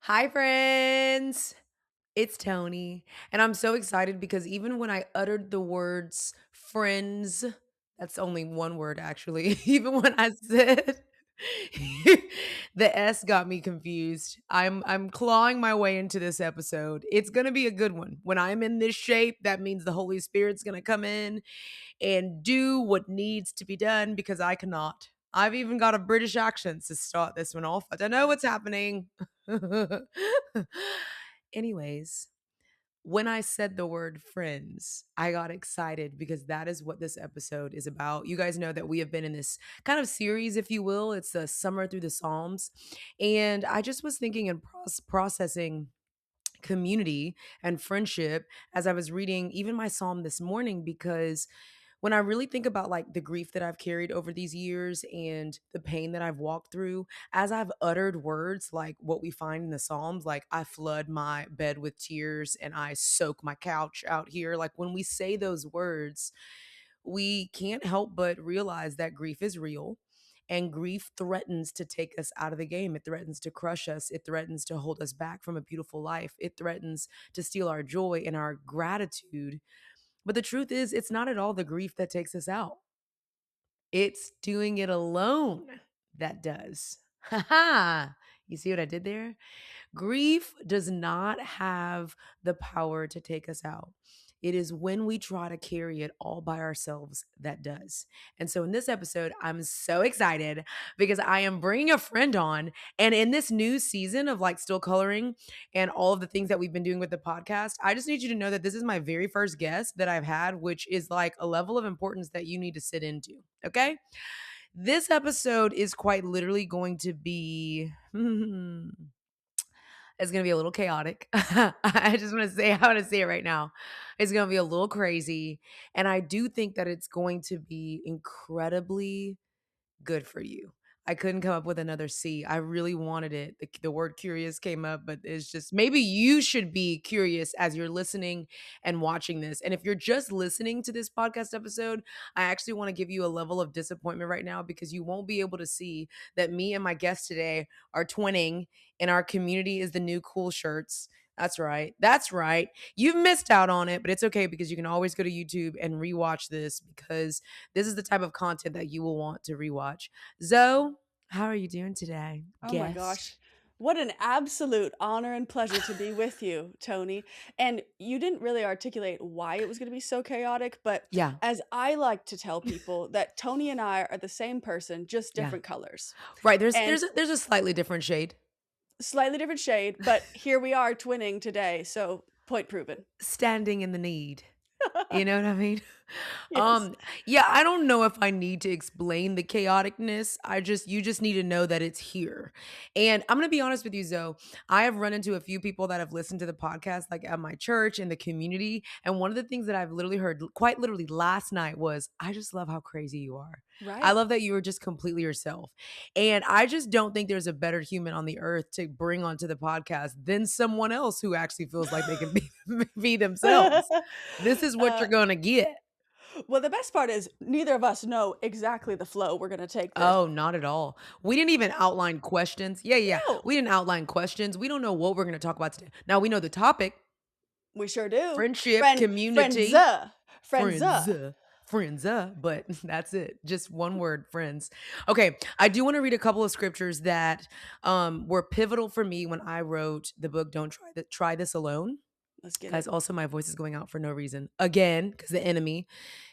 Hi, friends. It's Tony. And I'm so excited because even when I uttered the words friends, that's only one word actually. Even when I said the S got me confused. I'm clawing my way into this episode. It's going to be a good one. When I'm in this shape, that means the Holy Spirit's going to come in and do what needs to be done because I cannot. I've even got a British accent to start this one off. I don't know what's happening. Anyways, when I said the word friends, I got excited because that is what this episode is about. You guys know that we have been in this kind of series, if you will. It's the Summer Through the Psalms. And I just was thinking and processing community and friendship as I was reading even my psalm this morning because when I really think about like the grief that I've carried over these years and the pain that I've walked through, as I've uttered words like what we find in the Psalms, like I flood my bed with tears and I soak my couch out here. Like when we say those words, we can't help but realize that grief is real. And grief threatens to take us out of the game. It threatens to crush us. It threatens to hold us back from a beautiful life. It threatens to steal our joy and our gratitude. But the truth is, it's not at all the grief that takes us out. It's doing it alone that does. Ha ha. You see what I did there? Grief does not have the power to take us out. It is when we try to carry it all by ourselves that does. And so in this episode, I'm so excited because I am bringing a friend on. And in this new season of like still coloring and all of the things that we've been doing with the podcast, I just need you to know that this is my very first guest that I've had, which is like a level of importance that you need to sit into. Okay. This episode is quite literally going to be. It's gonna be a little chaotic. I just want to say how to say it right now. It's gonna be a little crazy. And I do think that it's going to be incredibly good for you. I couldn't come up with another C. I really wanted it. The word curious came up, but it's just maybe you should be curious as you're listening and watching this. And if you're just listening to this podcast episode, I actually want to give you a level of disappointment right now because you won't be able to see that me and my guest today are twinning and our community is the new cool shirts. That's right. That's right. You've missed out on it, but it's okay because you can always go to YouTube and rewatch this because this is the type of content that you will want to rewatch. Zoe, how are you doing today, Oh my guest? gosh. What an absolute honor and pleasure to be with you, Tony. And you didn't really articulate why it was going to be so chaotic, but Yeah, as I like to tell people that Tony and I are the same person, just yeah. different colors. Right. There's And there's a, there's a slightly different shade. slightly different shade, but here we are twinning today, so point proven. Standing in the need. You know what I mean? Yes. Um, yeah, I don't know if I need to explain the chaoticness. You just need to know that it's here. And I'm gonna be honest with you, Zoe. I have run into a few people that have listened to the podcast, like at my church in the community. And one of the things that I've literally heard quite literally last night was, I just love how crazy you are. I Right. love that you are just completely yourself. And I just don't think there's a better human on the earth to bring onto the podcast than someone else who actually feels like they can be, be themselves. This is what uh, you're gonna get. well, the best part is neither of us know exactly the flow we're going to take this. Oh, not at all. We didn't even outline questions. Yeah, yeah. No, We didn't outline questions. We don't know what we're gonna talk about today. Now we know the topic: we sure do. friendship, community, Friends. friends. Friends, but that's it. Just one word, friends. Okay, I do want to read a couple of scriptures that were pivotal for me when I wrote the book Don't Try This Alone. Let's get Guys, it. also my voice is going out for no reason. Again, because the enemy.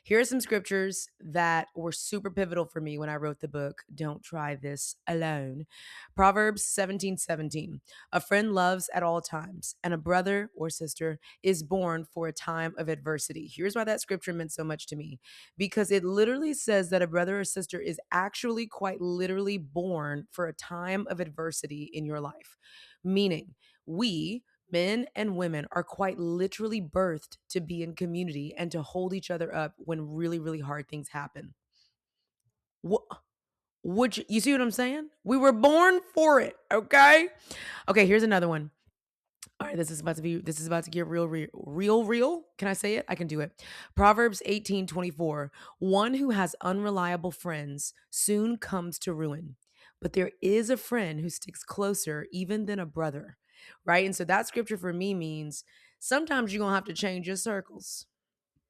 Here are some scriptures that were super pivotal for me when I wrote the book, Don't Try This Alone. Proverbs 17:17. A friend loves at all times, and a brother or sister is born for a time of adversity. Here's why that scripture meant so much to me. Because it literally says that a brother or sister is actually quite literally born for a time of adversity in your life. Meaning, we men and women are quite literally birthed to be in community and to hold each other up when really, really hard things happen. What? Would you see what I'm saying? We were born for it. Okay. Okay. Here's another one. All right, this is about to get real. Can I say it? I can do it. Proverbs 18:24. One who has unreliable friends soon comes to ruin, but there is a friend who sticks closer even than a brother. right? And so that scripture for me means sometimes you're going to have to change your circles.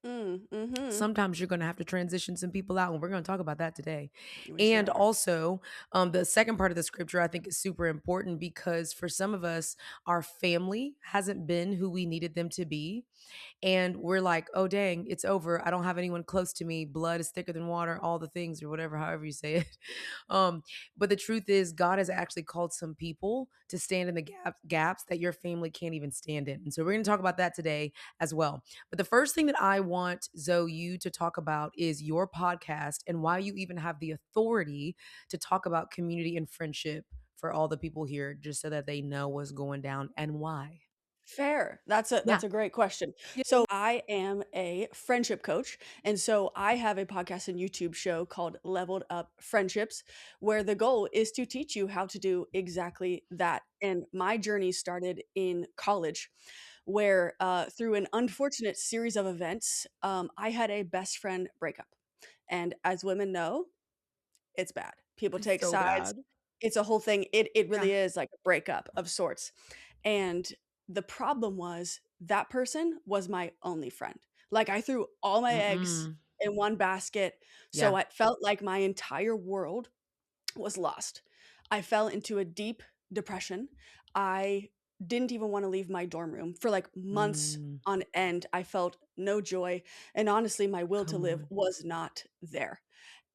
Mhm. Sometimes you're going to have to transition some people out, and we're going to talk about that today. We sure And are. also, the second part of the scripture I think is super important because for some of us, our family hasn't been who we needed them to be, and we're like, oh dang, it's over, I don't have anyone close to me, blood is thicker than water, all the things, or whatever, however you say it. But the truth is God has actually called some people to stand in the gaps that your family can't even stand in, and so we're going to talk about that today as well. But the first thing that I want Zoe you to talk about is your podcast and why you even have the authority to talk about community and friendship for all the people here, just so that they know what's going down and why. Fair. That's Yeah. a great question. Yeah. So I am a friendship coach, and so I have a podcast and YouTube show called Leveled Up Friendships, where the goal is to teach you how to do exactly that. And my journey started in college, where through an unfortunate series of events, I had a best friend breakup. And as women know, it's bad. People It's take so sides. bad. It's a whole thing. It Yeah. really is like a breakup of sorts. And the problem was that person was my only friend. Like I threw all my eggs Mm-mm. in one basket. So Yeah. I felt like my entire world was lost. I fell into a deep depression. I didn't even want to leave my dorm room for like months Mm. on end. I felt no joy. And honestly, my will to Come live on. was not there.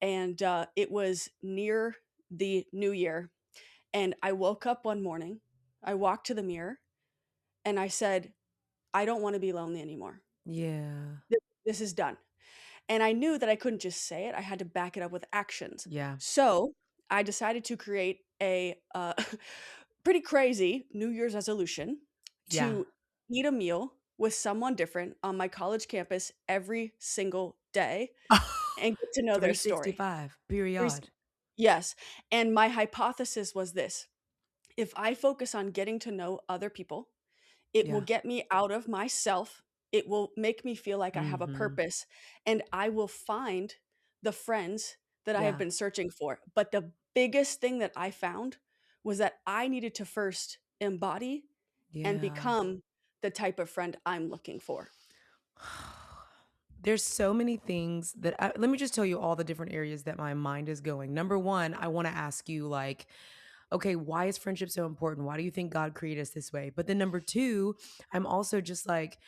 And it was near the new year. And I woke up one morning, I walked to the mirror, and I said, I don't want to be lonely anymore. Yeah. This is done. And I knew that I couldn't just say it, I had to back it up with actions. Yeah. So I decided to create a pretty crazy New Year's resolution Yeah. to eat a meal with someone different on my college campus every single day and get to know their story. 365. Three Period. Yes, and my hypothesis was this: if I focus on getting to know other people, it will Yeah. get me out of myself, it will make me feel like I have a Mhm. purpose, and I will find the friends that I have Yeah. been searching for. But the biggest thing that I found was that I needed to first embody and Yeah. become the type of friend I'm looking for. There's so many things that let me just tell you all the different areas that my mind is going. Number 1, I wanna ask you, like, okay, why is friendship so important? Why do you think God created us this way? But then number 2, I'm also just like,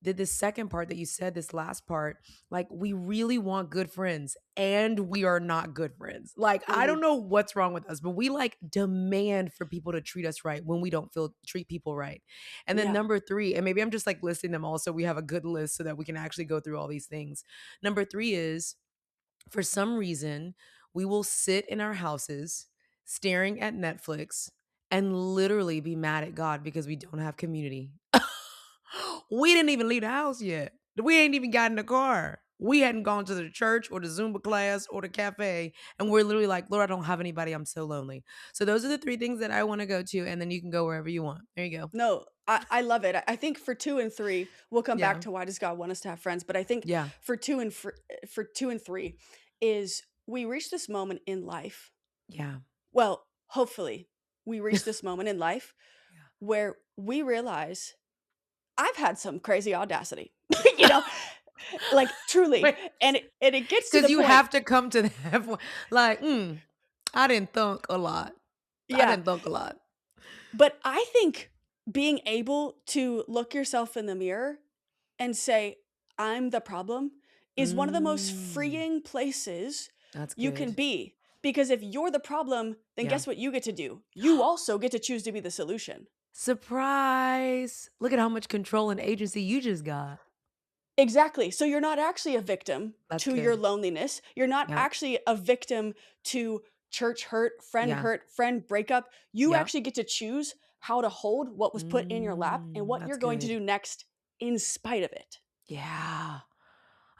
did this second part that you said, this last part, like we really want good friends and we are not good friends. Like I Mhm. don't know what's wrong with us, but we like demand for people to treat us right when we don't feel treat people right. And then Yeah. number 3, and maybe I'm just like listing them all so we have a good list so that we can actually go through all these things. Number 3 is for some reason, we will sit in our houses staring at Netflix and literally be mad at God because we don't have community. We didn't even leave the house yet. We ain't even got in the car. We hadn't gone to the church or the Zumba class or the cafe. And we're literally like, Lord, I don't have anybody. I'm so lonely. So those are the 3 things that I want to go to. And then you can go wherever you want. There you go. No, I love it. I think for 2 and 3, we'll come back Yeah. to why does God want us to have friends, but I think Yeah. for 2 and 3 is we reach this moment in life, Yeah. well, hopefully, we reach this moment in life Yeah. where we realize I've had some crazy audacity, you know, like, truly, Wait. and it gets to Because the you point. have to come to that point. Like, I didn't thunk a lot. I Yeah, didn't thunk a lot. but I think being able to look yourself in the mirror and say, "I'm the problem," is one of the most Mm, freeing places that's you can good. be, because if you're the problem, then Yeah. guess what you get to do? You also get to choose to be the solution. Surprise. Look at how much control and agency you just got. Exactly. So you're not actually a victim That's to your good. loneliness. You're not Yep. actually a victim to Yeah. hurt, friend breakup. You Yep. actually get to choose how to hold what was put in your lap and what That's you're going to good. do next in spite of it. Yeah.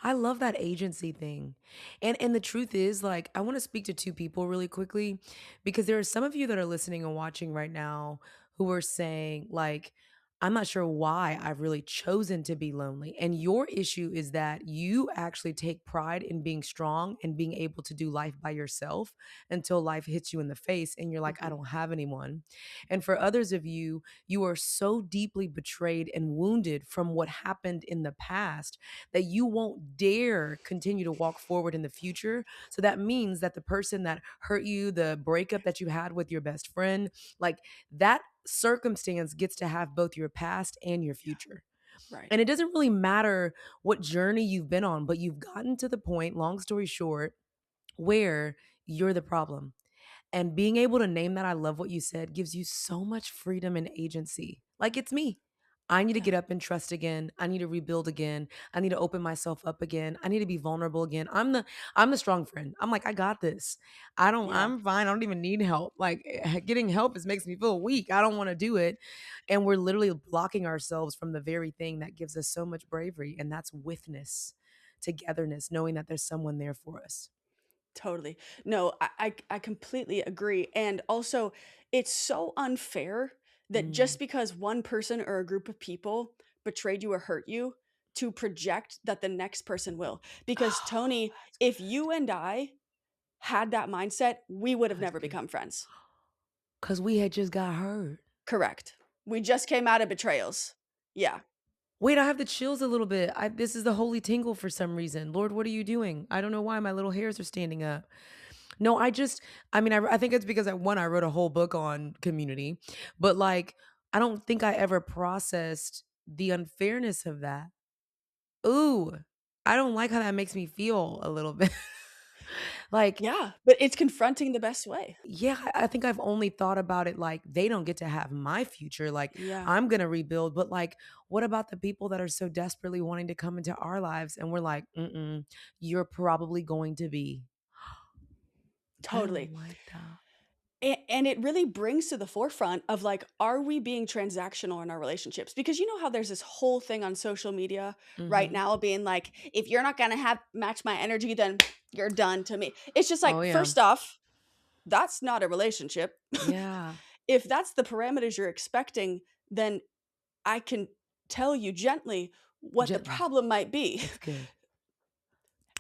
I love that agency thing. And the truth is, like, I want to speak to 2 people really quickly because there are some of you that are listening and watching right now who are saying, like, I'm not sure why I've really chosen to be lonely. And your issue is that you actually take pride in being strong and being able to do life by yourself until life hits you in the face and you're like, I Mhm. don't have anyone. And for others of you, you are so deeply betrayed and wounded from what happened in the past that you won't dare continue to walk forward in the future. So that means that the person that hurt you, the breakup that you had with your best friend, like that circumstance gets to have both your past and your future. Right. And it doesn't really matter what journey you've been on, but you've gotten to the point, long story short, where you're the problem. And being able to name that, I love what you said, gives you so much freedom and agency. Like it's me. I need to Yeah. get up and trust again. I need to rebuild again. I need to open myself up again. I need to be vulnerable again. I'm the strong friend. I'm like, I got this. Yeah. I'm fine. I don't even need help. Like getting help is makes me feel weak. I don't want to do it. And we're literally blocking ourselves from the very thing that gives us so much bravery. And that's withness, togetherness, knowing that there's someone there for us. Totally. No, I completely agree. And also, it's so unfair that Mm. just because one person or a group of people betrayed you or hurt you, to project that the next person will. Because Oh, Tony, that's if good. you and I had that mindset, we would have That's never good. become friends. 'Cause we had just got hurt. Correct. We just came out of betrayals. Yeah. Wait, I have the chills a little bit. This is the holy tingle for some reason. Lord, what are you doing? I don't know why my little hairs are standing up. No, I mean, I think it's because I wrote a whole book on community, but, like, I don't think I ever processed the unfairness of that. Ooh, I don't like how that makes me feel a little bit. Like, Yeah. But it's confronting the best way. yeah, I think I've only thought about it like they don't get to have my future. Like Yeah. I'm gonna rebuild, but like, what about the people that are so desperately wanting to come into our lives and we're like, mm-mm, you're probably going to be. I don't Totally. like that. And it really brings to the forefront of like, are we being transactional in our relationships? Because you know how there's this whole thing on social media right Hmm. now being like, if you're not gonna have match my energy, then you're done to me. It's just Oh like, yeah, first off, that's not a relationship. yeah. If that's the parameters you're expecting, then I can tell you gently what the Gently. problem might be. That's good.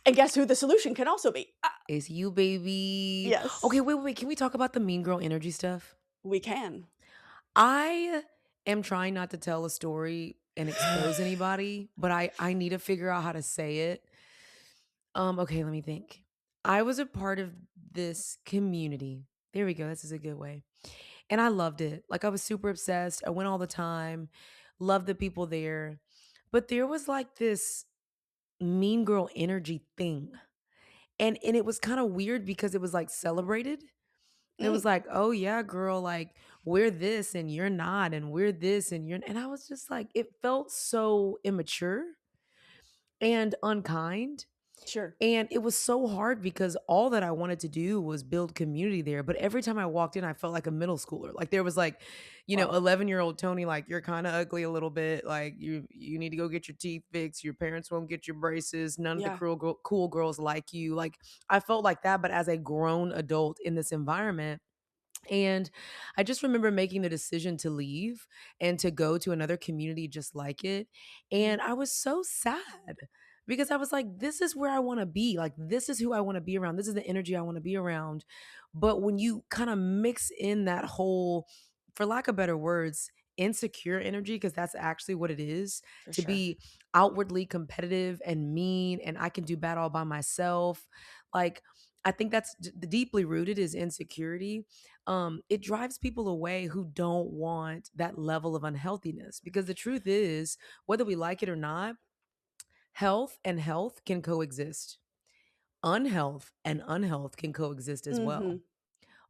And guess who the solution can also be? It's you, baby. Okay, Yes, wait. Can we talk about the mean girl energy stuff? we can. I am trying not to tell a story and expose anybody, but I need to figure out how to say it. Okay, let me think. I was a part of this community. There we go. This is a good way. And I loved it. Like I was super obsessed. I went all the time. Loved the people there. But there was like this mean girl energy thing. And it was kind of weird because it was like celebrated. It was Mm, like, "Oh yeah, girl, like we're this and you're not and we're this and you're," and I was just like it felt so immature and unkind. sure. And it was so hard because all that I wanted to do was build community there. But every time I walked in, I felt like a middle schooler. Like there was like, Wow. 11-year-old Tony, like you're kind of ugly a little bit. Like you need to go get your teeth fixed. Your parents won't get your braces. None of the Yeah. cool girls like you. Like I felt like that, but as a grown adult in this environment. And I just remember making the decision to leave and to go to another community just like it. Mhm. And I was so sad because I was like, this is where I want to be. Like, this is who I want to be around. This is the energy I want to be around. But when you kind of mix in that whole, for lack of better words, insecure energy, because that's actually what it is, For to sure. be outwardly competitive and mean, and I can do bad all by myself. Like, I think that's deeply rooted is insecurity. It drives people away who don't want that level of unhealthiness because the truth is, whether we like it or not, health and health can coexist. Unhealth and unhealth can coexist as well. Mhm.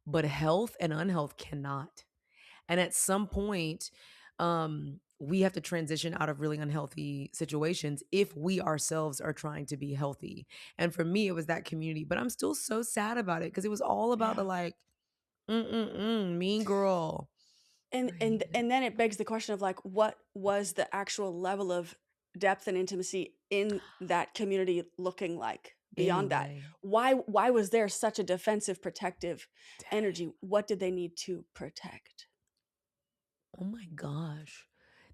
But health and unhealth cannot. And at some point, we have to transition out of really unhealthy situations if we ourselves are trying to be healthy. And for me, it was that community. But I'm still so sad about it because it was all about the Yeah. like, mean girl. And I and hated it. and then it begs the question of like, what was the actual level of depth and intimacy in that community looking like beyond that? Anyway, Why was there such a defensive, protective dang. energy? What did they need to protect? Oh my gosh.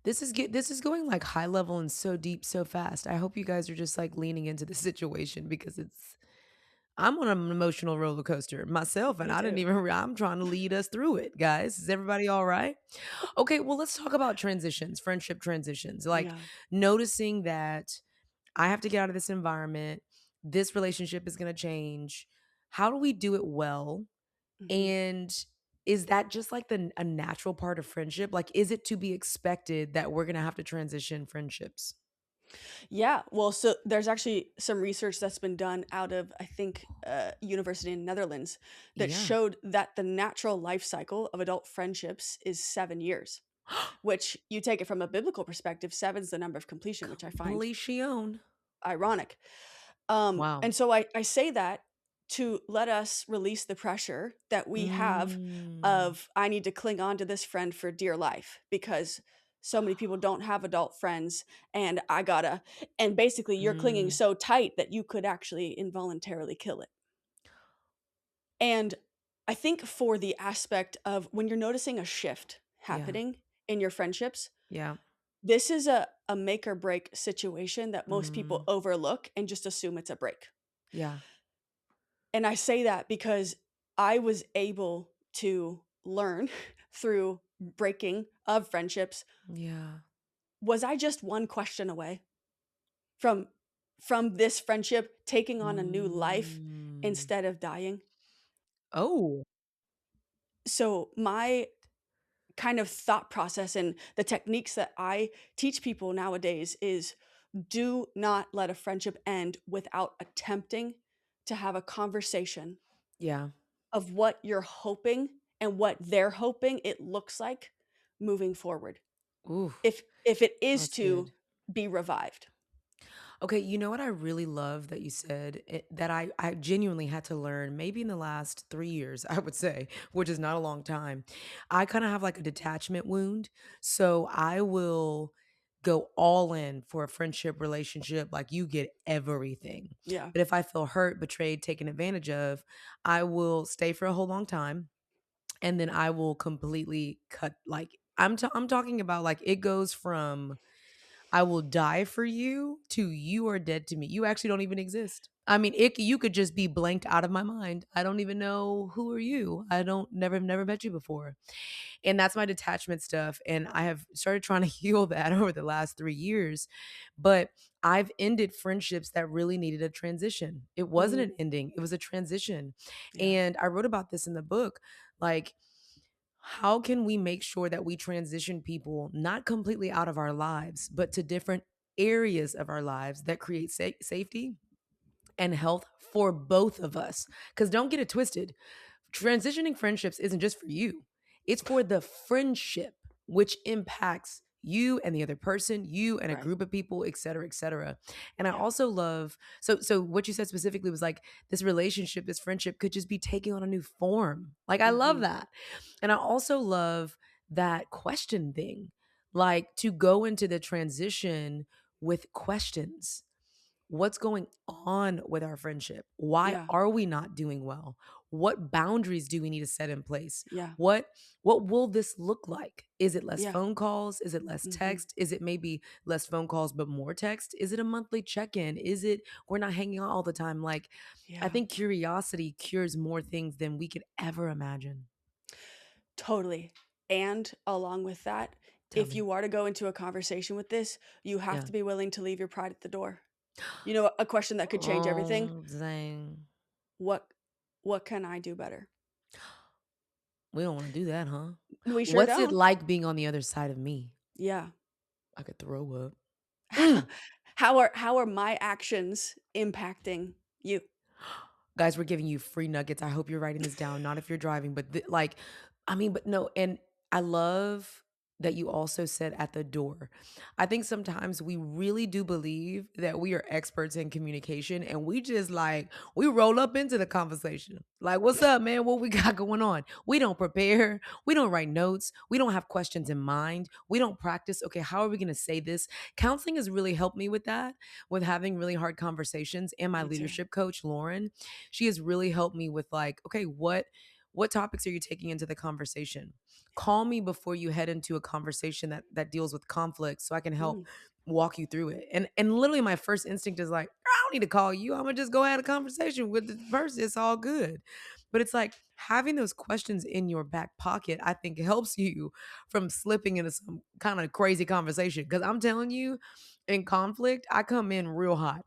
This is going like high level and so deep so fast. I hope you guys are just like leaning into the situation because it's I'm on an emotional roller coaster myself and Me I didn't too. even I'm trying to lead us through it, guys. Is everybody all right? Okay, well let's talk about transitions, friendship transitions. Like Yeah. noticing that I have to get out of this environment. This relationship is going to change. How do we do it well? Mhm. And is that just like a natural part of friendship? Like, is it to be expected that we're going to have to transition friendships? Yeah, well, so there's actually some research that's been done out of, I think, university in Netherlands that Yeah. showed that the natural life cycle of adult friendships is 7 years, which you take it from a biblical perspective, 7's the number of completion, which I find Completion. ironic. Wow. And so I say that to let us release the pressure that we have Mm. of, I need to cling on to this friend for dear life because so many people don't have adult friends and I gotta, and basically you're clinging Mm. so tight that you could actually involuntarily kill it. And I think for the aspect of when you're noticing a shift Yeah. happening in your friendships, Yeah. this is a make or break situation that most people Mm. overlook and just assume it's a break. Yeah. And I say that because I was able to learn through breaking of friendships. Yeah. Was I just one question away from this friendship taking on a new life Mm. instead of dying? Oh. So my kind of thought process and the techniques that I teach people nowadays is do not let a friendship end without attempting to have a conversation Yeah. of what you're hoping and what they're hoping it looks like moving forward. Ooh, If it is that's to good. be revived. Okay, you know what I really love that you said that I genuinely had to learn maybe in the last 3 years, I would say, which is not a long time. I kind of have like a detachment wound, so I will go all in for a friendship relationship like you get everything. Yeah. But if I feel hurt, betrayed, taken advantage of, I will stay for a whole long time and then I will completely cut like I'm talking about like it goes from I will die for you to you are dead to me. You actually don't even exist. I mean, you could just be blanked out of my mind. I don't even know who are you. I don't never met you before. And that's my detachment stuff and I have started trying to heal that over the last 3 years. But I've ended friendships that really needed a transition. It wasn't Mhm. an ending, it was a transition. Yeah. And I wrote about this in the book like how can we make sure that we transition people not completely out of our lives, but to different areas of our lives that create safety and health for both of us? Because don't get it twisted. Transitioning friendships isn't just for you, it's for the friendship, which impacts you and the other person, you and a Right. group of people, et cetera, et cetera. And I Yeah. also love so what you said specifically was like this relationship, this friendship could just be taking on a new form. Like I love Mhm. that. And I also love that question thing, like to go into the transition with questions. What's going on with our friendship? Why Yeah. are we not doing well? What boundaries do we need to set in place? Yeah. What what will this look like? Is it less Yeah. phone calls? Is it less Mhm. text? Is it maybe less phone calls but more text? Is it a monthly check-in? Is it we're not hanging out all the time? Like I Yeah. think curiosity cures more things than we could ever imagine. Totally. And along with that, Tell if me. you are to go into a conversation with this, you have Yeah. to be willing to leave your pride at the door. You know, a question that could change everything. Oh, dang. What what can I do better? We don't want to do that, huh? We sure What's it don't. like being on the other side of me? Yeah. I could throw up. Mm. How are my actions impacting you? Guys, we're giving you free nuggets. I hope you're writing this down, not if you're driving, but like, I mean, but no, and I love that you also said at the door. I think sometimes we really do believe that we are experts in communication and we just like, we roll up into the conversation. Like, what's up, man? What we got going on? We don't prepare. We don't write notes. We don't have questions in mind. We don't practice. Okay, how are we going to say this? Counseling has really helped me with that, with having really hard conversations. And my Me too. leadership coach, Lauren, she has really helped me with like, okay, what topics are you taking into the conversation? Call me before you head into a conversation that deals with conflict so I can help Mm, walk you through it. And literally my first instinct is like, I don't need to call you. I'm gonna just go have a conversation with the person. It's all good. But it's like having those questions in your back pocket, I think helps you from slipping into some kind of crazy conversation. Cause I'm telling you, in conflict, I come in real hot.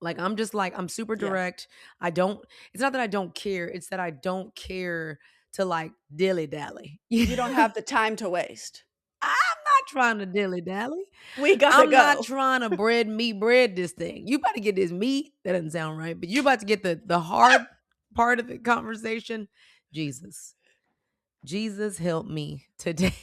Like I'm just like I'm super yeah. direct. I don't it's not that I don't care, it's that I don't care to like dilly-dally. You don't have the time to waste. I'm not trying to dilly-dally. We gotta I'm not go. trying to bread this thing. You about to get this meat. That doesn't sound right, but you're about to get the hard part of the conversation. Jesus. Jesus help me today.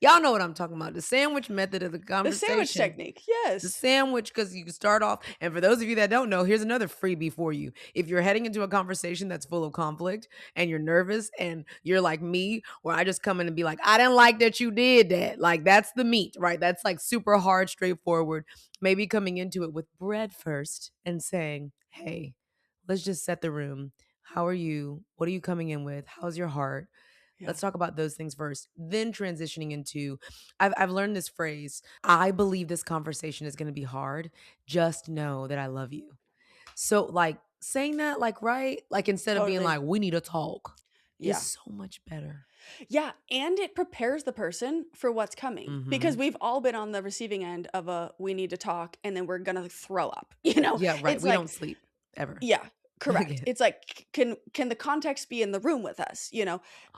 Y'all know what I'm talking about. The sandwich method of the The sandwich conversation. technique, The yes. sandwich, because you can start off. And for those of you that don't know, here's another freebie for you. If you're heading into a conversation that's full of conflict and you're nervous and you're like me, where I just come in and be like, I didn't like that you did that. Like, that's the meat, right? That's like super hard, straightforward. Maybe coming into it with bread first and saying, hey, let's just set the room. How are you? What are you coming in with? How's your heart? Yeah, Let's talk about those things first. Then transitioning into, I've learned this phrase. I believe this conversation is going to be hard. Just know that I love you. So, like saying that, like, right? Like, instead of being totally. like, we need to talk, is Yeah. so much better. Yeah, and it prepares the person for what's coming because Hmm. we've all been on the receiving end of a "we need to talk," and then we're gonna throw up, Yeah, right. It's We like don't sleep ever. yeah, correct. Again. It's like, can the context be in the room with us,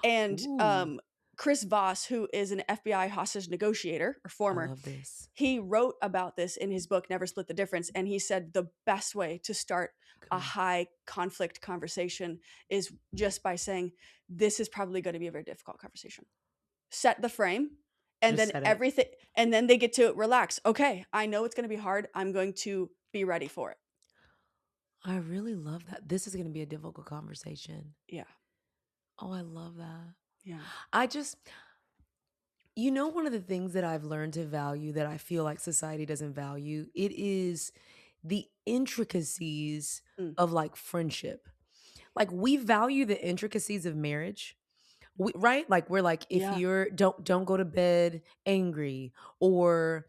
And, Ooh, Chris Voss, who is an FBI hostage negotiator, or I former, love this. he wrote about this in his book, Never Split the Difference, and he said the best way to start a Come on. high conflict conversation is just by saying, "This is probably gonna be a very difficult conversation." Set the frame, and Just then said it. everything and then they get to relax. "Okay, I know it's gonna be hard. I'm going to be ready for it." I really love that. This is going to be a difficult conversation. Yeah, Oh, I love that. yeah. I just, one of the things that I've learned to value that I feel like society doesn't value, it is the intricacies Mm. of like friendship. Like we value the intricacies of marriage, right? Like we're like, if Yeah, you're don't go to bed angry, or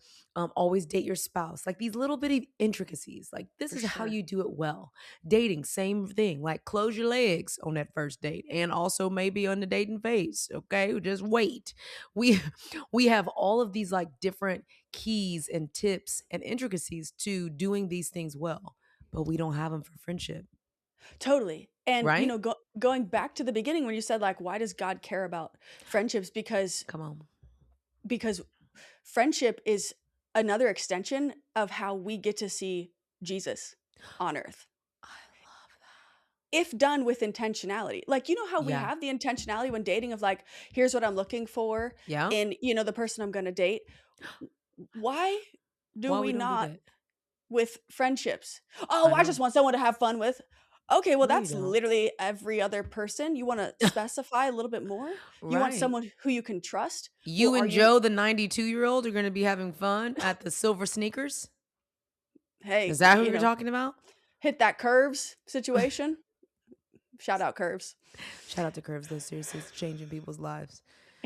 always date your spouse. Like these little bitty intricacies. Like this for is how sure. you do it well. Dating, same thing. Like close your legs on that first date, and also maybe on the dating phase. Okay, just wait. We we have all of these like different keys and tips and intricacies to doing these things well, but we don't have them for friendship, Totally. And, right? going back to the beginning when you said, like, why does God care about friendships? Come on. Because friendship is another extension of how we get to see Jesus on earth, I love that. if done with intentionality. Like, how we Yeah. have the intentionality when dating of like, here's what I'm looking for Yeah. in, the person I'm gonna date. Why do Why we we don't do not that? with friendships? "Oh, I I know. just want someone to have fun with." Okay, well, No, you that's don't. literally every other person. You wanna specify a little bit more? You want Right. someone who you can trust? Well, You are and you Joe, the 92-year-old, are going to be having fun at the Silver Sneakers? Is hey, that who you're talking about? hit that curves situation? Shout out curves. Shout out to Curves, though. Seriously, it's changing people's lives.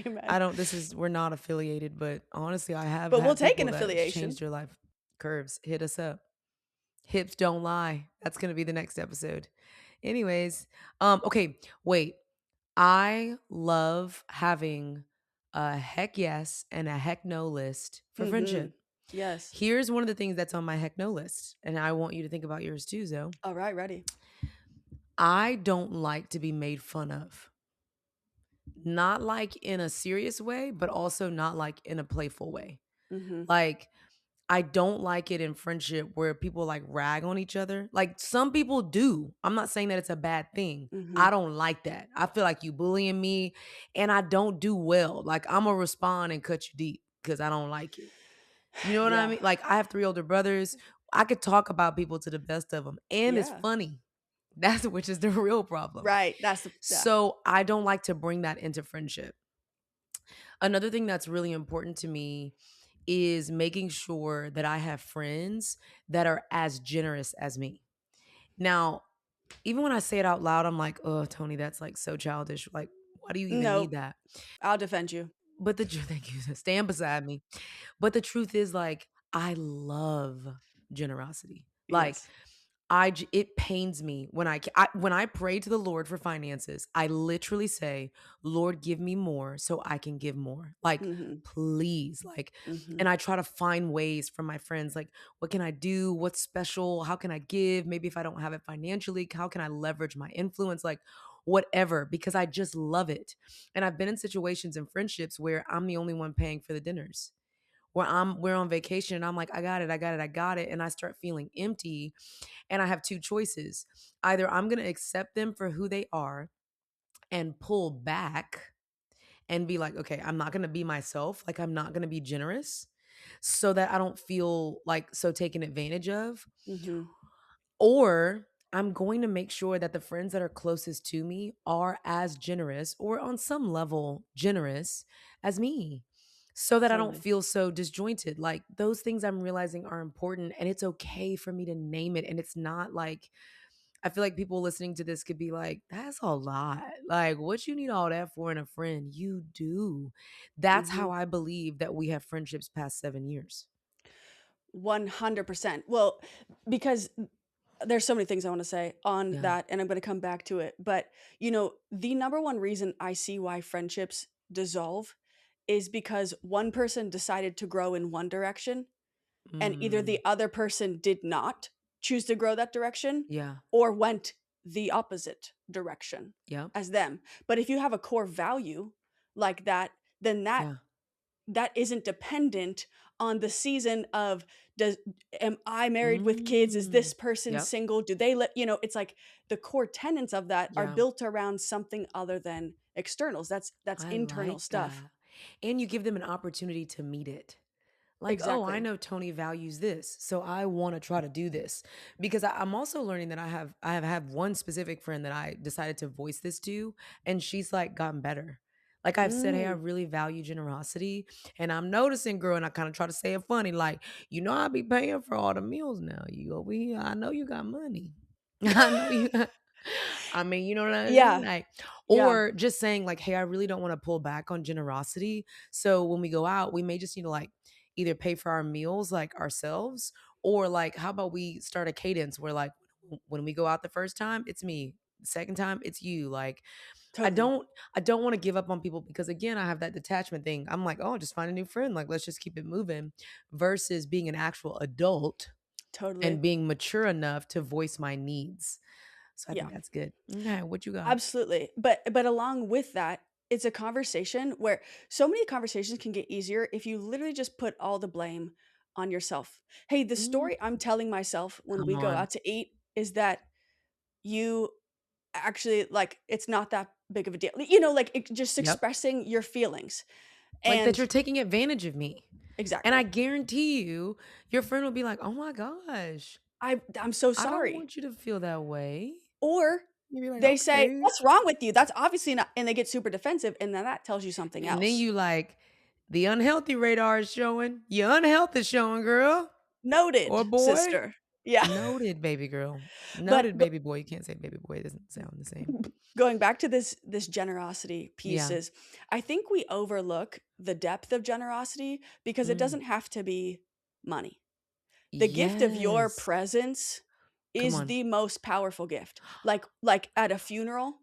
Amen. We're not affiliated, but honestly, I have But we'll had take people an that it's affiliation. changed their life. Curves, hit us up. Hips don't lie. That's going to be the next episode. Anyways, okay, wait. I love having a heck yes and a heck no list for Mhm. friendship. Yes. Here's one of the things that's on my heck no list, and I want you to think about yours too, Zoe. Alright, ready. I don't like to be made fun of. Not like in a serious way, but also not like in a playful way. Mhm. Like, I don't like it in friendship where people like rag on each other. Like some people do. I'm not saying that it's a bad thing. I Mhm. don't like that. I feel like you bullying me and I don't do well. Like I'm gonna respond and cut you deep because I don't like it. You know what I Yeah. mean? Like I have 3 older brothers. I could talk about people to the best of them and it's Yeah. funny. That's which is the real problem. Right, that's the yeah. So I don't like to bring that into friendship. Another thing that's really important to me is making sure that I have friends that are as generous as me. Now, Even when I say it out loud, I'm like, "Oh, Tony, that's, like, so childish. Like, why do you even need No, that?" I'll defend you. But the truth thank you. Stand beside me. But the truth is, like, I love generosity. Like, Yes. it pains me when when I pray to the Lord for finances, I literally say, "Lord, give me more so I can give more." Like, Mhm. please, like, Mhm. and I try to find ways from my friends, like, what can I do? What's special? How can I give? Maybe if I don't have it financially, how can I leverage my influence? Like, whatever, because I just love it. And I've been in situations and friendships where I'm the only one paying for the dinners. Where we're on vacation and I'm like, I got it, I got it, I got it. And I start feeling empty. And I have two choices. Either I'm going to accept them for who they are and pull back and be like, okay, I'm not going to be myself. Like, I'm not going to be generous so that I don't feel like so taken advantage of. Mhm. Or I'm going to make sure that the friends that are closest to me are as generous or on some level generous as me so that I don't Totally. feel so disjointed. Like those things I'm realizing are important and it's okay for me to name it. And it's not like, I feel like people listening to this could be like, that's a lot. Like, what you need all that for in a friend? You do. That's how Mhm. I believe that we have friendships past 7 years. 100%. Well, because there's so many things I wanna say on Yeah. that, and I'm gonna come back to it, but, the number one reason I see why friendships dissolve is because one person decided to grow in one direction, and either Mm, the other person did not choose to grow that direction yeah. or went the opposite direction Yep. as them. But if you have a core value like that, then that Yeah. that isn't dependent on the season of does am I married with kids? Is this Mm. person Yep. single? Do they let it's like the core tenets of that are Yeah. built around something other than externals. That's I internal like stuff. that. And you give them an opportunity to meet it. Like, oh, I Exactly. know Tony values this, so I want to try to do this. Because I'm also learning that I have one specific friend that I decided to voice this to, and she's like gotten better. Like I've said, hey, I Mm. really value generosity, and I'm noticing, girl, and I kind of try to say it funny, like, I be paying for all the meals now. You over here, I know you got money. I know you. I mean, you know what I'm saying? Yeah. Like, Yeah. or just saying, like, hey, I really don't want to pull back on generosity. So when we go out, we may just need to like either pay for our meals like ourselves, or like, how about we start a cadence where like when we go out the first time, it's me. The second time, it's you. Like, I Totally. don't I don't want to give up on people because again, I have that detachment thing. I'm like, oh, just find a new friend. Like, let's just keep it moving versus being an actual adult and Totally. being mature enough to voice my needs. So I Yeah. think that's good. Okay, what you got? Absolutely. But along with that, it's a conversation where so many conversations can get easier if you literally just put all the blame on yourself. Hey, the Mm, story I'm telling myself when come we go on. out to eat is that you actually like it's not that big of a deal. Like just Yep. expressing your feelings. Like that And you're taking advantage of me. And I exactly. guarantee you, your friend will be like, "Oh my gosh, I'm so I don't sorry. want you to feel that way." Or You'd be like, they say, "Okay." "What's wrong with you? That's obviously not," and they get super defensive and then that tells you something And then else. you like, "The unhealthy radar is showing. Your unhealth is showing, girl or Noted, boy." sister. Yeah. Noted, baby girl. But Noted, baby boy. You can't say baby boy. It doesn't sound the same. going back to this generosity piece Yeah. is I think we overlook the depth of generosity because it Mm. doesn't have to be money. The gift of your Yes. presence Come is on. the most powerful gift. Like at a funeral,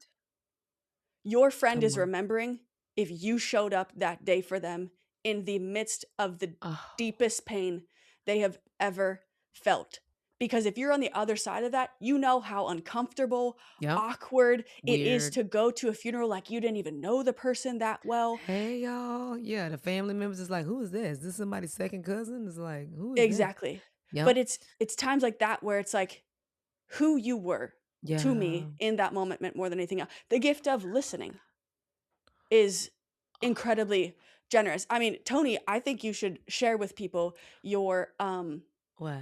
your friend Come is on. remembering if you showed up that day for them in the midst of the Oh, deepest pain they have ever felt. Because if you're on the other side of that, you know how uncomfortable, yep. awkward it is Weird. to go to a funeral like you didn't even know the person that well. Hey, y'all. Yeah, the family members is like, "Who is this? This somebody's second cousin?" It's like, "Who is this?" Exactly. But Yep. it's times like that where it's like who you were to Yeah. me in that moment meant more than anything else. The gift of listening is incredibly generous. I mean, Tony, I think you should share with people What?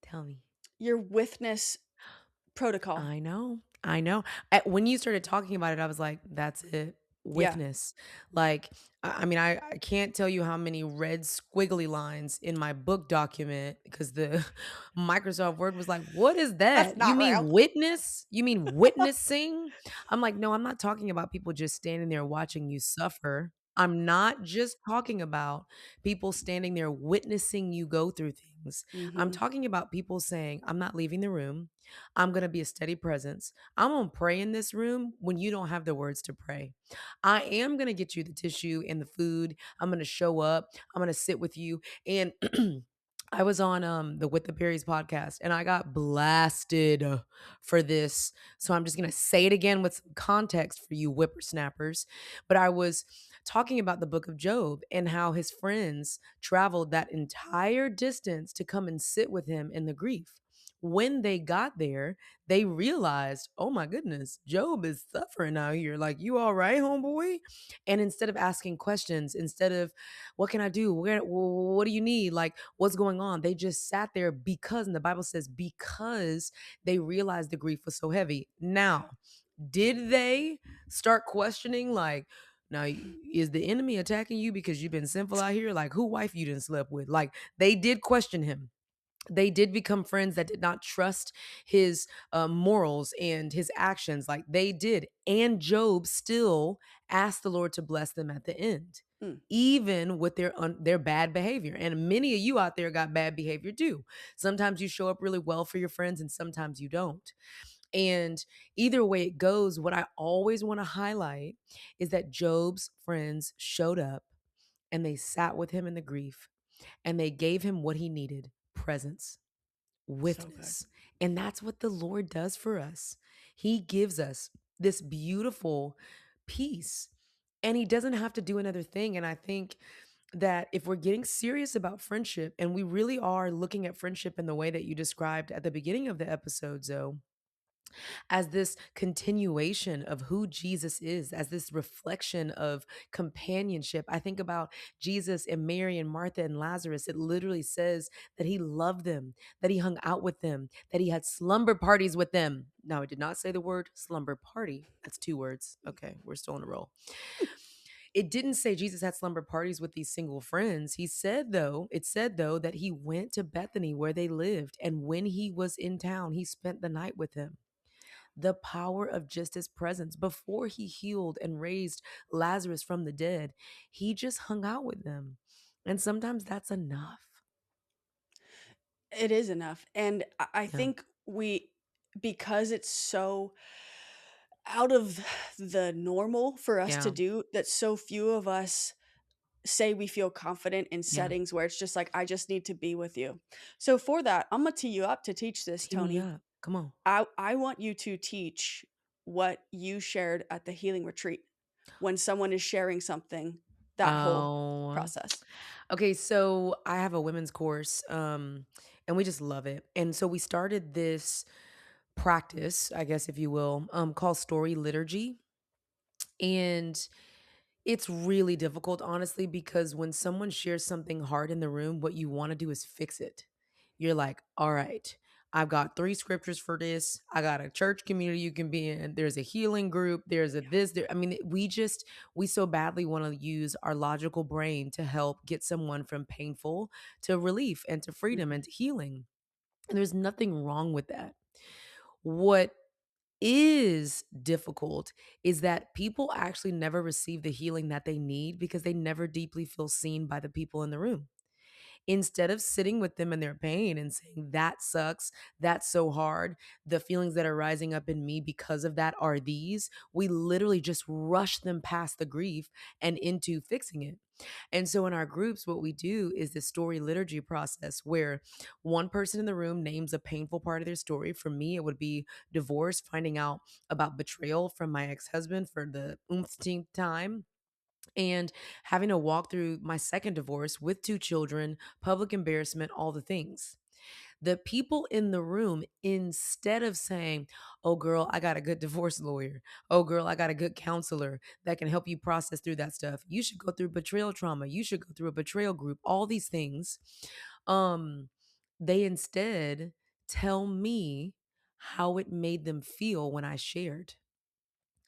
Tell me. your witness protocol. I know. I know. When you started talking about it, I was like, "That's it." Yeah. Witness. Like, I mean, I can't tell you how many red squiggly lines in my book document because the Microsoft Word was like, "What is That's that? You not mean round. witness? You mean witnessing?" I'm like, "No, I'm not talking about people just standing there watching you suffer. I'm not just talking about people standing there witnessing you go through things. I'm Mhm. talking about people saying, I'm not leaving the room. I'm going to be a steady presence. I'm going to pray in this room when you don't have the words to pray. I am going to get you the tissue and the food. I'm going to show up. I'm going to sit with you." And I was on the With the Berries podcast and I got blasted for this. So I'm just going to say it again with some context for you whippersnappers. But I was talking about the book of Job and how his friends traveled that entire distance to come and sit with him in the grief. When they got there, they realized, oh my goodness, Job is suffering out here. Like, you all right, homeboy? And instead of asking questions, instead of, what can I do? What do you need? Like, what's going on? They just sat there because, and the Bible says, because they realized the grief was so heavy. Now, did they start questioning, like, now, is the enemy attacking you because you've been sinful out here? Like, who wife you didn't slept with? Like, they did question him. They did become friends that did not trust his morals and his actions like they did. And Job still asked the Lord to bless them at the end, Mm. even with their bad behavior. And many of you out there got bad behavior too. Sometimes you show up really well for your friends, and sometimes you don't. And either way it goes, what I always want to highlight is that Job's friends showed up and they sat with him in the grief and they gave him what he needed: presence, So good. witness. And that's what the Lord does for us. He gives us this beautiful peace, and He doesn't have to do another thing. And I think that if we're getting serious about friendship and we really are looking at friendship in the way that you described at the beginning of the episode, Zoe, as this continuation of who Jesus is, as this reflection of companionship. I think about Jesus and Mary and Martha and Lazarus. It literally says that he loved them, that he hung out with them, that he had slumber parties with them. Now, it did not say the word slumber party. That's two words. Okay, we're still on a roll. It didn't say Jesus had slumber parties with these single friends. It said though that he went to Bethany where they lived. And when he was in town, he spent the night with them. The power of just his presence. Before he healed and raised Lazarus from the dead, he just hung out with them. And sometimes that's enough. It is enough, and I Yeah. think because it's so out of the normal for us to Yeah. do, that so few of us say we feel confident in Yeah. settings where it's just like, "I just need to be with you." So for that, Imma tee you up to teach this, Tee me Tony. up. Come on. I want you to teach what you shared at the healing retreat when someone is sharing something, that whole Oh. process. Okay, so I have a women's course, and we just love it. And so we started this practice, I guess, if you will, called story liturgy. And it's really difficult, honestly, because when someone shares something hard in the room, what you want to do is fix it. You're like, all right, I've got three scriptures for this. I got a church community you can be in. There's a healing group. There's a this. There. I mean, we so badly want to use our logical brain to help get someone from painful to relief and to freedom Mhm. and to healing. And there's nothing wrong with that. What is difficult is that people actually never receive the healing that they need because they never deeply feel seen by the people in the room. Instead of sitting with them in their pain and saying, that sucks, that's so hard, the feelings that are rising up in me because of that are these, we literally just rush them past the grief and into fixing it. And so in our groups, what we do is this story liturgy process where one person in the room names a painful part of their story. For me, it would be divorce, finding out about betrayal from my ex-husband for the umpteenth time, and having to walk through my second divorce with two children, public embarrassment, all the things. The people in the room, instead of saying, oh, girl, I got a good divorce lawyer. Oh, girl, I got a good counselor that can help you process through that stuff. You should go through betrayal trauma. You should go through a betrayal group, all these things. Um, they instead tell me how it made them feel when I shared.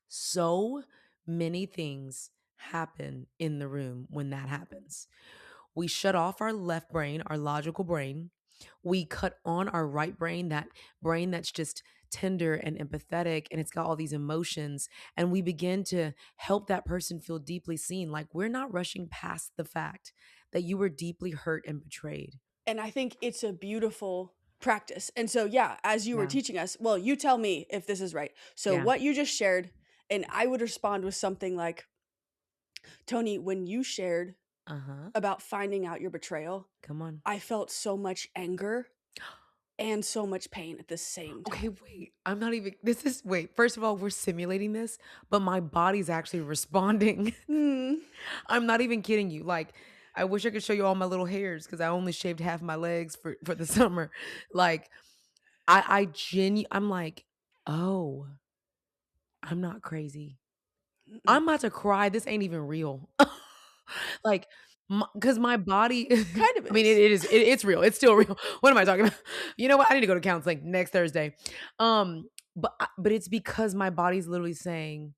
So many things happen in the room when that happens. We shut off our left brain, our logical brain. We cut on our right brain, that brain that's just tender and empathetic and it's got all these emotions. And we begin to help that person feel deeply seen. Like we're not rushing past the fact that you were deeply hurt and betrayed. And I think it's a beautiful practice. And so, yeah, as you were Yeah. teaching us, well, you tell me if this is right. So, Yeah. what you just shared, and I would respond with something like, Tony, when you shared Uh huh. about finding out your betrayal, Come on. I felt so much anger and so much pain at the same Okay, time. wait. I'm not even. This is. Wait. First of all, we're simulating this, but my body's actually responding. Mm, I'm not even kidding you. Like, I wish I could show you all my little hairs because I only shaved half my legs for the summer. Like, I'm like, oh, I'm not crazy. mm-mm. I'm about to cry. This ain't even real. Like, because my body. Kind of I mean, is. it's real. It's still real. What am I talking about? You know what? I need to go to counseling next Thursday. But it's because my body's literally saying,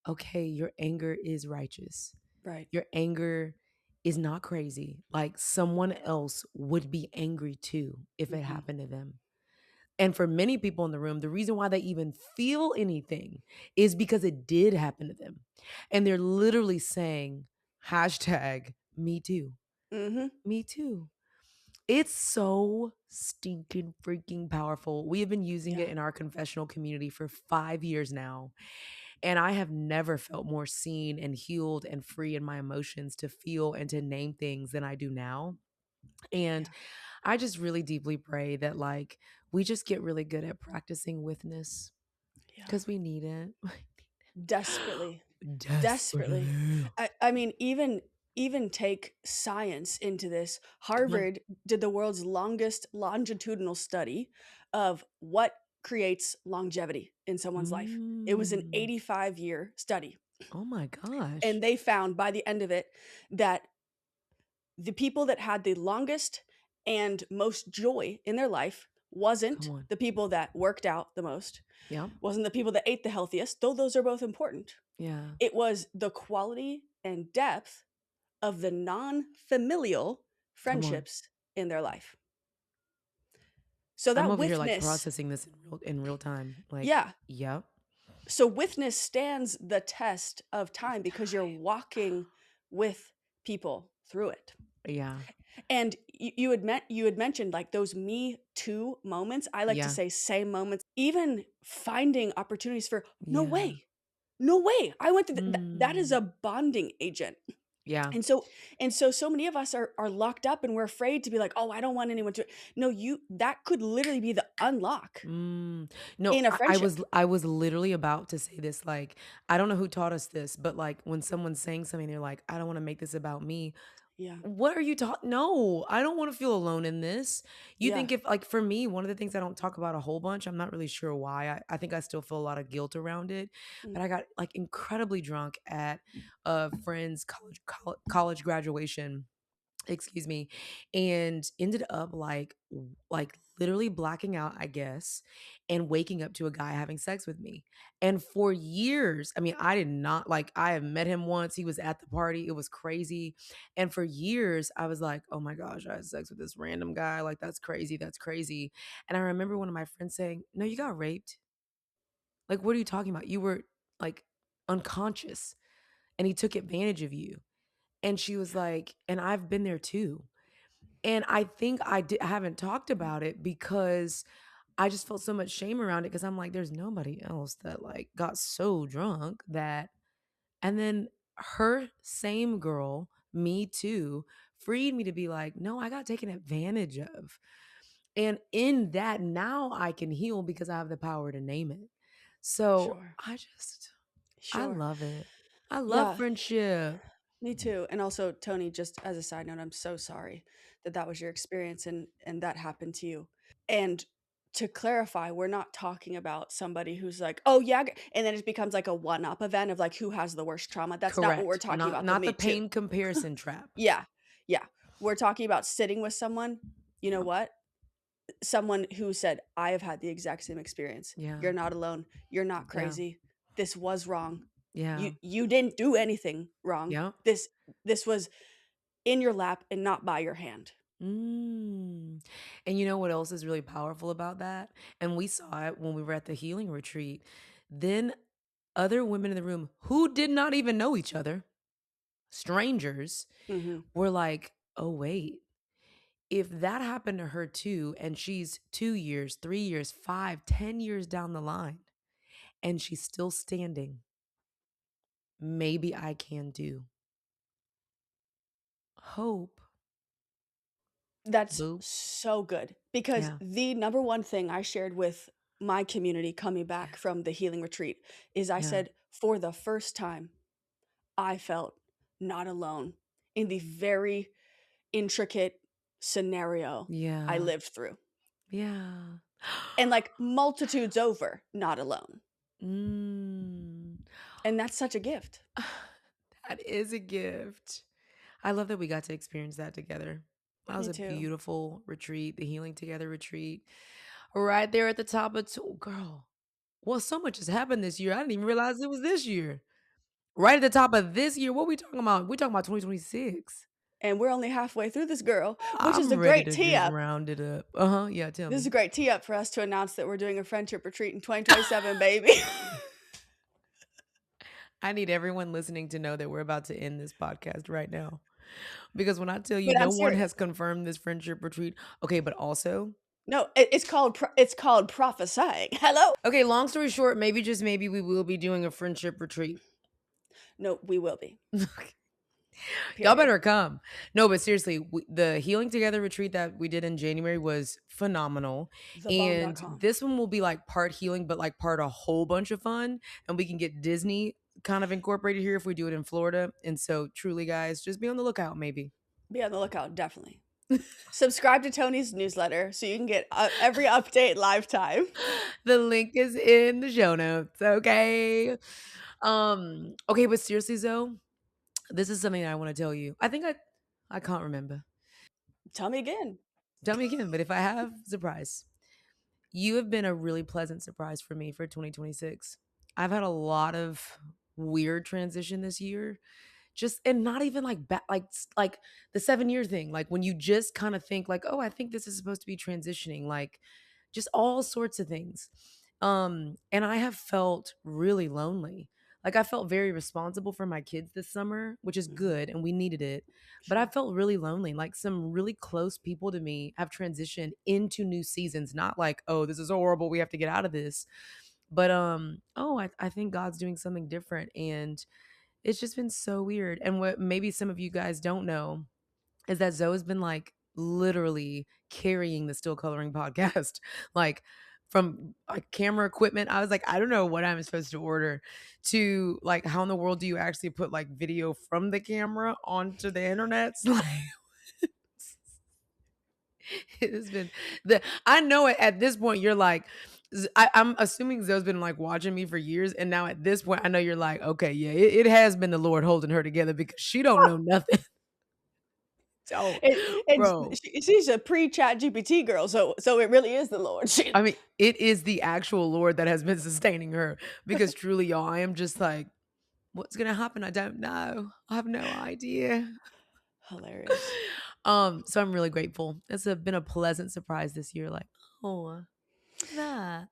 okay, your anger is righteous. Right. Your anger is not crazy. Like someone else would be angry too if it Hmm. happened to them. And for many people in the room, the reason why they even feel anything is because it did happen to them. And they're literally saying, hashtag me too. Hmm. Me too. It's so stinking freaking powerful. We have been using Yeah. it in our confessional community for 5 years now. And I have never felt more seen and healed and free in my emotions to feel and to name things than I do now. And Yeah. I just really deeply pray that like we just get really good at practicing witness Yeah. because we need it. Desperately. Desperately. Desperately. I mean, even take science into this. Come on. Harvard did the world's longest longitudinal study of what creates longevity in someone's life. It was an Mm. 85-year study, Oh my gosh. and they found by the end of it that the people that had the longest and most joy in their life Come wasn't on. the people that worked out the most, Yep. wasn't the people that ate the healthiest, though those are both important. Yeah. It was the quality and depth of the non-familial Come on. friendships in their life. So I'm that over here like withness, processing this in real time. Like, yeah. yep. So withness stands the test of time because you're walking with people through it. Yeah. And you had mentioned like those me too moments. I like to Yeah. say same moments. Even finding opportunities for no Yeah. way. No way. I went through that is Mm. a bonding agent. Yeah. And so many of us are locked up and we're afraid to be like, "Oh, I don't want anyone to." No, you that could literally be the unlock No, in a I friendship. was literally about to say this, like, I don't know who taught us this, but, like, when someone's saying something, they're like, "I don't wanna make this about me." Yeah. What are you talking? No, I don't wanna feel alone in this. You Yeah. think if like, for me, one of the things I don't talk about a whole bunch, I'm not really sure why, I think I still feel a lot of guilt around it, Mm. but I got, like, incredibly drunk at a friend's college graduation, excuse me, and ended up like literally blacking out, I guess, and waking up to a guy having sex with me. And for years, I mean, I did not like I have met him once. He was at the party. It was crazy. And for years, I was like, "Oh my gosh, I had sex with this random guy. Like that's crazy. That's crazy." And I remember one of my friends saying, "No, you got raped. Like what are you talking about? You were like unconscious and he took advantage of you." And she was Yeah. like, "And I've been there too." And I think I haven't talked about it because I just felt so much shame around it because I'm like, there's nobody else that like got so drunk that and then her same girl, me too, freed me to be like, no, I got taken advantage of. And in that, now I can heal because I have the power to name it. So Sure. I Sure. love it. I love Yeah. friendship. Me too. And also, Tony, just as a side note, I'm so sorry that that was your experience and that happened to you. And to clarify, we're not talking about somebody who's like, "Oh yeah," and then it becomes like a one-up event of like who has the worst trauma. That's not what we're Correct. talking about, the Not the Me Too. pain comparison trap. Yeah. Yeah. We're talking about sitting with someone, you know Yep. what? Someone who said, "I have had the exact same experience. Yeah. You're not alone. You're not Yeah. crazy. This was wrong. Yeah. You didn't do anything wrong. Yeah. This was in your lap and not by your hand. Mm. And you know what else is really powerful about that? And we saw it when we were at the healing retreat. Then other women in the room who did not even know each other, strangers, Mhm. were like, oh, wait, if that happened to her too, and she's 2 years, 3 years, 5, 10 years down the line, and she's still standing, maybe I can do. Hope. That's Boop. so good because Yeah. the number one thing I shared with my community coming Yeah. back from the healing retreat is I Yeah. said, for the first time, I felt not alone in the very intricate scenario I Yeah. lived through. Yeah. And like multitudes over, not alone. Mm. And that's such a gift. That is a gift. I love that we got to experience that together. That was Me a too. beautiful retreat, the Healing Together retreat. Right there at the top of girl. Well, so much has happened this year. I didn't even realize it was this year. Right at the top of this year. What we talking about? We talking about 2026. And we're only halfway through this girl, which is I'm a ready great to tee just up. round it up. Uh-huh. Yeah, tell This is me. a great tee up for us to announce that we're doing a friendship retreat in 2027, baby. I need everyone listening to know that we're about to end this podcast right now. Because when I tell you But no I'm one serious. has confirmed this friendship retreat, okay, but also, No, it's called prophesying. Hello? okay, long story short, maybe just maybe we will be doing a friendship retreat. No, we will be. Y'all Period. better come. No, but seriously, the Healing Together retreat that we did in January was phenomenal. And Thebomb.com. this one will be like part healing, but like part a whole bunch of fun. And we can get Disney kind of incorporated here if we do it in Florida. And so, truly, guys, just be on the lookout, maybe. Be on the lookout, definitely. Subscribe to Tony's newsletter so you can get every update lifetime. The link is in the show notes. Okay. Okay, but seriously, Zoe, this is something I want to tell you. I can't remember. Tell me again. Tell me again, but if I have, surprise. You have been a really pleasant surprise for me for 2026. I've had a lot of weird transition this year. Just and not even like like the 7 year thing. Like when you just kind of think like, "Oh, I think this is supposed to be transitioning." Like just all sorts of things. And I have felt really lonely. Like I felt very responsible for my kids this summer, which is Mhm. good and we needed it. But I Sure. felt really lonely. Like some really close people to me have transitioned into new seasons, not like, "Oh, this is horrible, we have to get out of this." But oh, I think God's doing something different and it's just been so weird. And what maybe some of you guys don't know is that Zoe's been like literally carrying the still coloring podcast, like from like camera equipment. I was like, I don't know what I'm supposed to order to like, how in the world do you actually put like video from the camera onto the internet? Like, it has been I know it at this point, you're like, I'm assuming Zoe's been like watching me for years. And now at this point, I know you're like, okay, yeah, it has been the Lord holding her together because she don't know nothing. So, It's bro, she's a pre-chat GPT girl, so it really is the Lord. I mean, it is the actual Lord that has been sustaining her because truly, y'all, I am just like, what's gonna happen? I don't know. I have no idea. Hilarious. So I'm really grateful. Been a pleasant surprise this year. Like, oh, look at that.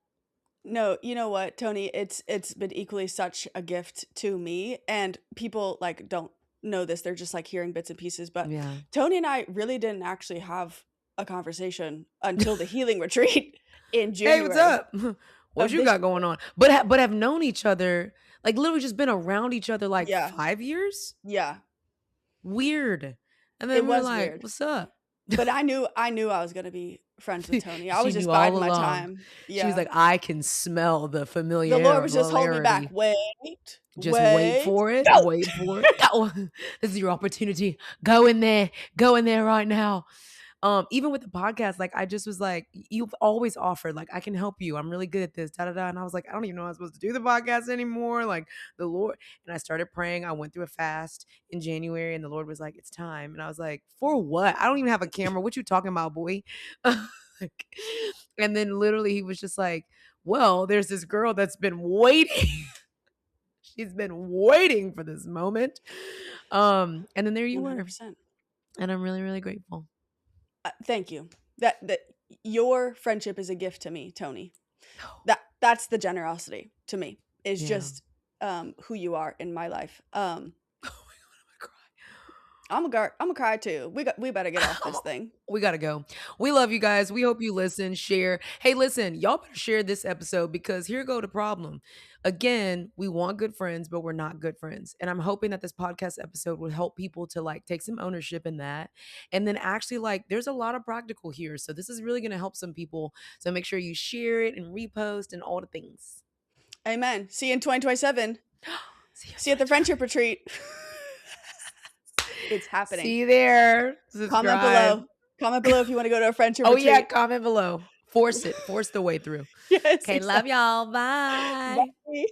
No, you know what, Tony? It's been equally such a gift to me, and people like don't know this. They're just like hearing bits and pieces. But Yeah. Tony and I really didn't actually have a conversation until the healing retreat in Hey, what's January up? What of you this got year. going on? But have known each other like literally just been around each other like Yeah, 5 years. yeah, Weird. And it then we were was like, weird. "What's up?" But I knew I was gonna be friends with Tony. I She was just knew biding all my along. time. She was Yeah, like, "I can smell the the Lord was just holding me back. familiarity. Just wait Wait, for it. go. Wait for it. Go. This is your opportunity. Go in there. Go in there right now." Even with the podcast, like I just was like, you've always offered, like, I can help you. I'm really good at this, da da da. And I was like, I don't even know how I'm supposed to do the podcast anymore. Like the Lord. And I started praying. I went through a fast in January, and the Lord was like, it's time. And I was like, for what? I don't even have a camera. What you talking about, boy? Like, and then literally he was just like, well, there's this girl that's been waiting. She's been waiting for this moment. And then there you were. 100%. And I'm really, really grateful. Thank you. That your friendship is a gift to me, Toni. That's the generosity to me. Is Yeah. just who you are in my life. Oh my God, I'm a cry too. We better get I'm off gonna this cry. thing. We gotta go. We love you guys. We hope you listen, share. Hey, listen, y'all better share this episode because here go the problem. Again, we want good friends, but we're not good friends. And I'm hoping that this podcast episode will help people to like take some ownership in that. And then actually, like, there's a lot of practical here. So this is really gonna help some people. So make sure you share it and repost and all the things. Amen. See you in 2027. See you in See you at the 2027. friendship retreat. It's happening. See you there. Comment Subscribe. below. Comment below if you want to go to a friendship Oh yeah, retreat. comment below. Force it. Force the way through. Yes, Okay, love exactly. y'all. Bye. Bye.